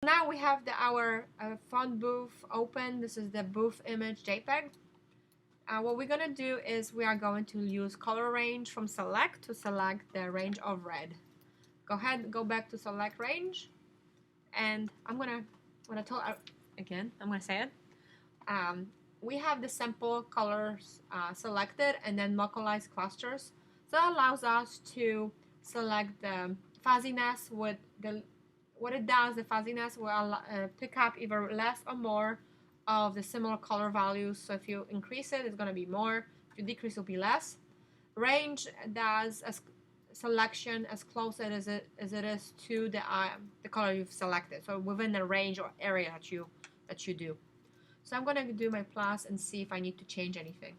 now we have our font booth open. This is the booth image JPEG. What we're going to do is we are going to use color range from select to select the range of red. Go ahead, go back to select range, and I'm going to tell again, I'm going to say it. We have the sample colors selected and then localized clusters. So that allows us to select the fuzziness with the, what it does, the fuzziness will pick up either less or more of the similar color values. So if you increase it, it's going to be more. If you decrease, it will be less. Range does a selection as close as it is to the color you've selected. So within the range or area that you do. So I'm going to do my plus and see if I need to change anything.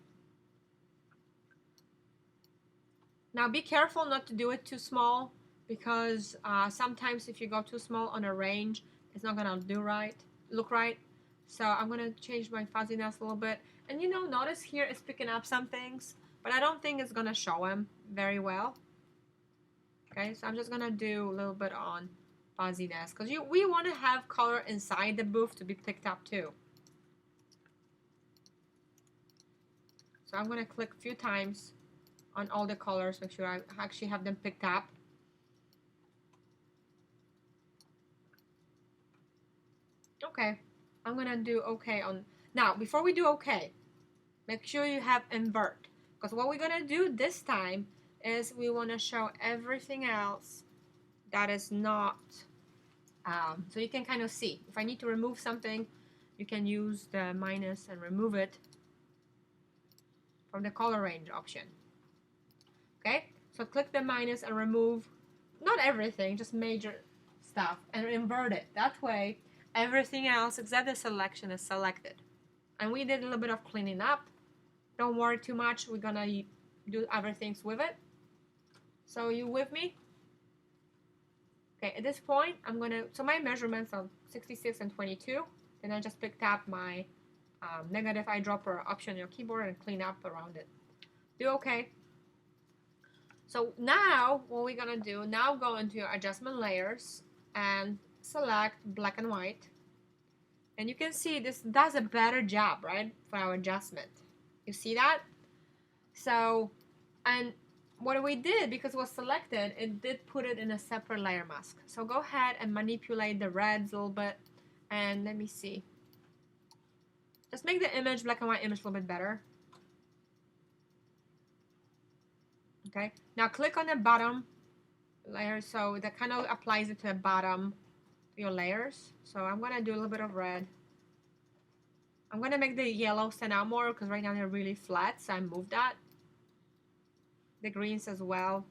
Now be careful not to do it too small, because sometimes if you go too small on a range, it's not going to look right. So I'm going to change my fuzziness a little bit. And notice here it's picking up some things, but I don't think it's going to show them very well. Okay, so I'm just going to do a little bit on fuzziness, because we want to have color inside the booth to be picked up too. So I'm going to click a few times on all the colors, make sure I actually have them picked up. Okay, I'm going to do OK on. Now, before we do OK, make sure you have invert, because what we're going to do this time is we want to show everything else that is not, so you can kind of see. If I need to remove something, you can use the minus and remove it from the color range option. Okay, so click the minus and remove, not everything, just major stuff, and invert it. That way, everything else except the selection is selected. And we did a little bit of cleaning up. Don't worry too much. We're gonna do other things with it. So you with me? Okay, at this point, so my measurements are 66 and 22. Then I just picked up my negative eyedropper option on your keyboard and clean up around it. Do OK. So now what we're gonna do, now go into your adjustment layers and select black and white. And you can see this does a better job, right, for our adjustment. You see that? So, and what we did, because it was selected, it did put it in a separate layer mask. So go ahead and manipulate the reds a little bit. And let me see. Just make the image, black and white image, a little bit better. Okay, now click on the bottom layer, so that kind of applies it to the bottom of your layers. So I'm going to do a little bit of red. I'm going to make the yellow stand out more, because right now they're really flat, so I moved that. The greens as well.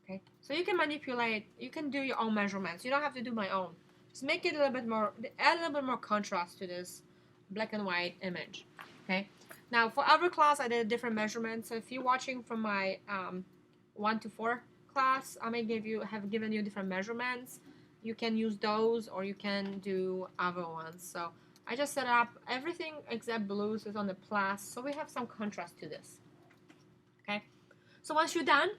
Okay, so you can manipulate, you can do your own measurements. You don't have to do my own. Just make it a little bit more, add a little bit more contrast to this black and white image. Okay, now for every class I did a different measurement. So if you're watching from my 1 to 4 class, I may have given you different measurements. You can use those, or you can do other ones. So I just set up everything except blues is on the plus, so we have some contrast to this. Okay, so once you're done,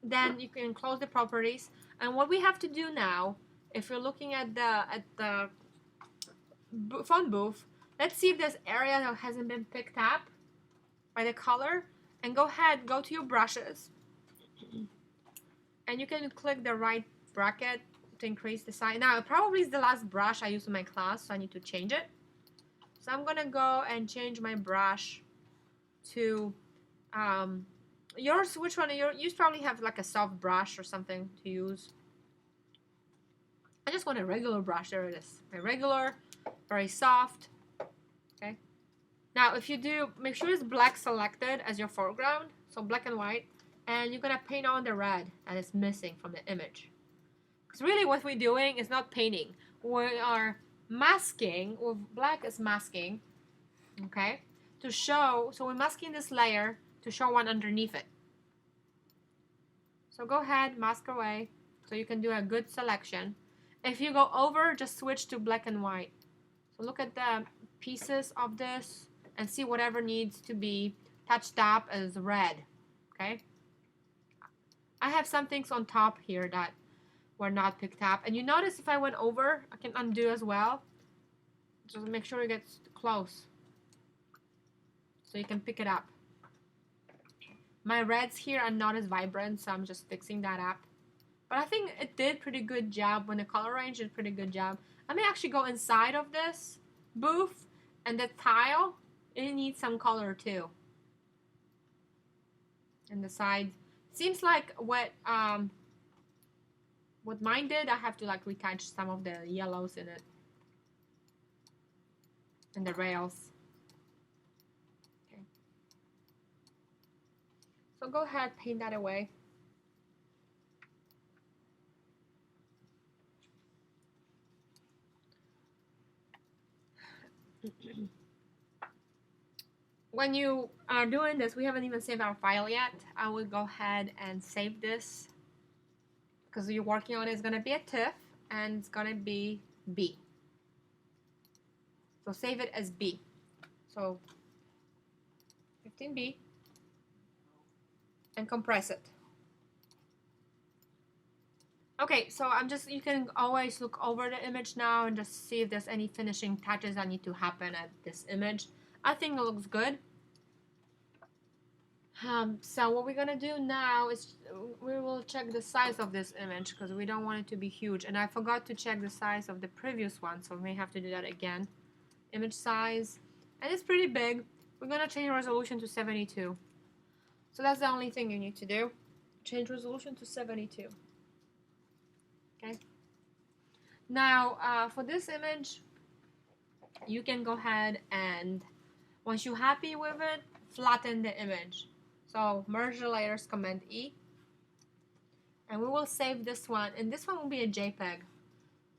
then you can close the properties. And what we have to do now, if you're looking at the font booth, let's see if there's area that hasn't been picked up by the color, and go ahead, go to your brushes, and you can click the right bracket to increase the size. Now it probably is the last brush I used in my class, so I need to change it. So I'm gonna go and change my brush to yours. Which one? You probably have like a soft brush or something to use. I just want a regular brush. There it is. A regular, very soft. Okay. Now if you do, make sure it's black selected as your foreground, so black and white, and you're gonna paint on the red that is missing from the image. Because really what we're doing is not painting. We are masking, or black is masking, okay, to show, so we're masking this layer to show one underneath it. So go ahead, mask away, so you can do a good selection. If you go over, just switch to black and white. So look at the pieces of this and see whatever needs to be touched up as red, okay? have some things on top here that were not picked up. And you notice if I went over, I can undo as well. Just make sure it gets close so you can pick it up. My reds here are not as vibrant, so I'm just fixing that up. But I think it did pretty good job. When the color range did pretty good job. I may actually go inside of this booth, and the tile, it needs some color too. And the side seems like what mine did. I have to like retouch some of the yellows in it and the rails. Okay. So go ahead, paint that away. When you are doing this, we haven't even saved our file yet. I will go ahead and save this because you're working on it. It's going to be a TIFF and it's going to be B. So save it as B. So 15B and compress it. Okay, so you can always look over the image now and just see if there's any finishing touches that need to happen at this image. I think it looks good. So what we're gonna do now is we will check the size of this image because we don't want it to be huge. And I forgot to check the size of the previous one, so we may have to do that again. Image size, and it's pretty big. We're gonna change resolution to 72. So that's the only thing you need to do. Change resolution to 72. Okay. Now for this image, you can go ahead and once you're happy with it, flatten the image. So merge the layers, Command E, and we will save this one. And this one will be a JPEG,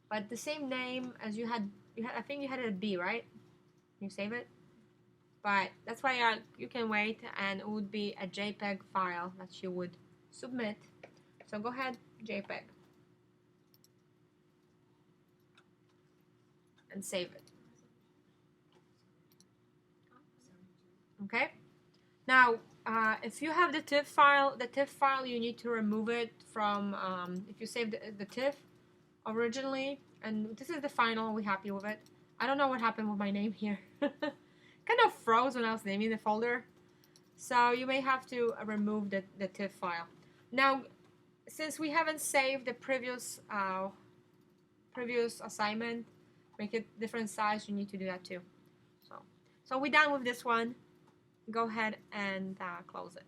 but the same name as you had. I think you had it a B, right? You save it, but that's why you can wait, and it would be a JPEG file that you would submit. So go ahead, JPEG, and save it. Okay. Now, if you have the TIFF file, you need to remove it from. If you saved the TIFF originally, and this is the final, we're happy with it. I don't know what happened with my name here. Kind of froze when I was naming the folder, so you may have to remove the TIFF file. Now, since we haven't saved the previous assignment, make it different size. You need to do that too. So we're done with this one. Go ahead and close it.